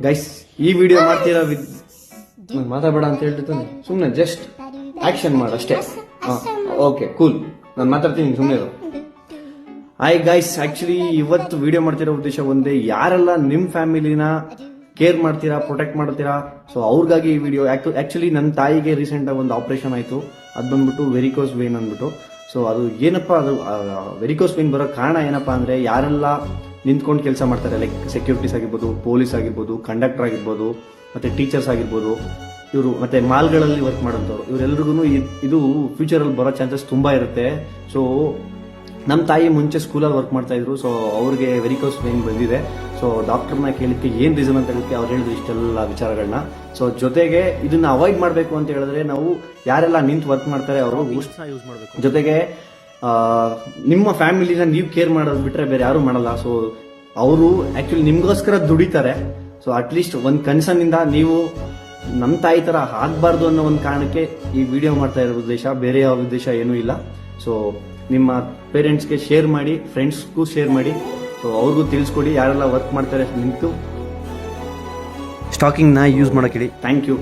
Guys ಈ video ಮಾಡ್ತೀರಾ ಮಾತಾಡಬೇಡ ಅಂತ ಹೇಳ್ತಿರ್ತಾನೆ, ಸುಮ್ಮನೆ ಜಸ್ಟ್ ಆಕ್ಷನ್ ಮಾಡು ಅಷ್ಟೇ. ಓಕೆ ಕೂಲ್, ನಾನು ಮಾತಾಡ್ತೀನಿ, ಸುಮ್ಮನೆ ಇರು. ಹಾಯ್ ಗೈಸ್, ಆಕ್ಚುಲಿ ಇವತ್ತು ವಿಡಿಯೋ ಮಾಡ್ತಿರೋ ಉದ್ದೇಶ ಒಂದೇ, ಯಾರೆಲ್ಲ ನಿಮ್ ಫ್ಯಾಮಿಲಿನ ಕೇರ್ ಮಾಡ್ತೀರಾ, ಪ್ರೊಟೆಕ್ಟ್ ಮಾಡ್ತೀರಾ, ಸೊ ಅವ್ರಿಗಾಗಿ ಈ ವಿಡಿಯೋ. ಆಕ್ಚುಲಿ ನನ್ನ ತಾಯಿಗೆ ರೀಸೆಂಟ್ ಆಗಿ ಒಂದು ಆಪರೇಷನ್ ಆಯ್ತು, ಅದು ಬಂದ್ಬಿಟ್ಟು ವೆರಿಕೋಸ್ ವೇನ್ ಅಂದ್ಬಿಟ್ಟು. ಸೊ ಅದು ಏನಪ್ಪಾ, ಅದು ವೆರಿಕೋಸ್ ವೇನ್ ಬರೋ ಕಾರಣ ಏನಪ್ಪಾ ಅಂದ್ರೆ, ಯಾರೆಲ್ಲ ನಿಂತ್ಕೊಂಡು ಕೆಲಸ ಮಾಡ್ತಾರೆ, ಲೈಕ್ ಸೆಕ್ಯೂರಿಟೀಸ್ ಆಗಿರ್ಬೋದು, ಪೊಲೀಸ್ ಆಗಿರ್ಬೋದು, ಕಂಡಕ್ಟರ್ ಆಗಿರ್ಬೋದು, ಮತ್ತೆ ಟೀಚರ್ಸ್ ಆಗಿರ್ಬೋದು, ಇವರು ಮತ್ತೆ ಮಾಲ್ಗಳಲ್ಲಿ ವರ್ಕ್ ಮಾಡೋಂಥವ್ರು, ಇವರೆಲ್ರಿಗೂ ಇದು ಫ್ಯೂಚರಲ್ಲಿ ಬರೋ ಚಾನ್ಸಸ್ ತುಂಬಾ ಇರುತ್ತೆ. ಸೊ ನಮ್ಮ ತಾಯಿ ಮುಂಚೆ ಸ್ಕೂಲಲ್ಲಿ ವರ್ಕ್ ಮಾಡ್ತಾ ಇದ್ರು, ಸೊ ಅವ್ರಿಗೆ ವೆರಿಕೋಸ್ ವೇನ್ ಬಂದಿದೆ. ಸೊ ಡಾಕ್ಟರ್ನ ಕೇಳಿಕ್ಕೆ ಏನ್ ರೀಸನ್ ಅಂತ ಹೇಳಿಕ್ಕೆ ಅವ್ರು ಹೇಳಿದ್ರು ಇಷ್ಟೆಲ್ಲ ವಿಚಾರಗಳನ್ನ. ಸೊ ಜೊತೆಗೆ ಇದನ್ನ ಅವಾಯ್ಡ್ ಮಾಡಬೇಕು ಅಂತ ಹೇಳಿದ್ರೆ, ನಾವು ಯಾರೆಲ್ಲ ನಿಂತು ವರ್ಕ್ ಮಾಡ್ತಾರೆ ಅವರು ಯೂಸ್ ಮಾಡಬೇಕು. ಜೊತೆಗೆ ನಿಮ್ಮ ಫ್ಯಾಮಿಲಿನ ನೀವು ಕೇರ್ ಮಾಡೋದು ಬಿಟ್ರೆ ಬೇರೆ ಯಾರು ಮಾಡಲ್ಲ. ಸೊ ಅವರು ಆಕ್ಚುಲಿ ನಿಮ್ಗೋಸ್ಕರ ದುಡಿತಾರೆ. ಸೊ ಅಟ್ಲೀಸ್ಟ್ ಒಂದು ಕನ್ಸರ್ನ್ ಇಂದ ನೀವು ನಮ್ಮ ತಾಯಿ ತರ ಆಗ್ಬಾರ್ದು ಅನ್ನೋ ಒಂದು ಕಾರಣಕ್ಕೆ ಈ ವಿಡಿಯೋ ಮಾಡ್ತಾ ಇರೋ ಉದ್ದೇಶ, ಬೇರೆ ಯಾವ ಉದ್ದೇಶ ಏನೂ ಇಲ್ಲ. ಸೊ ನಿಮ್ಮ ಪೇರೆಂಟ್ಸ್ಗೆ ಶೇರ್ ಮಾಡಿ, ಫ್ರೆಂಡ್ಸ್ಗೂ ಶೇರ್ ಮಾಡಿ, ಸೊ ಅವ್ರಿಗೂ ತಿಳಿಸ್ಕೊಡಿ ಯಾರೆಲ್ಲ ವರ್ಕ್ ಮಾಡ್ತಾರೆ ನಿಂತು ಸ್ಟಾಕಿಂಗ್ನ ಯೂಸ್ ಮಾಡೋಕೆ ಹೇಳಿ. Thank you.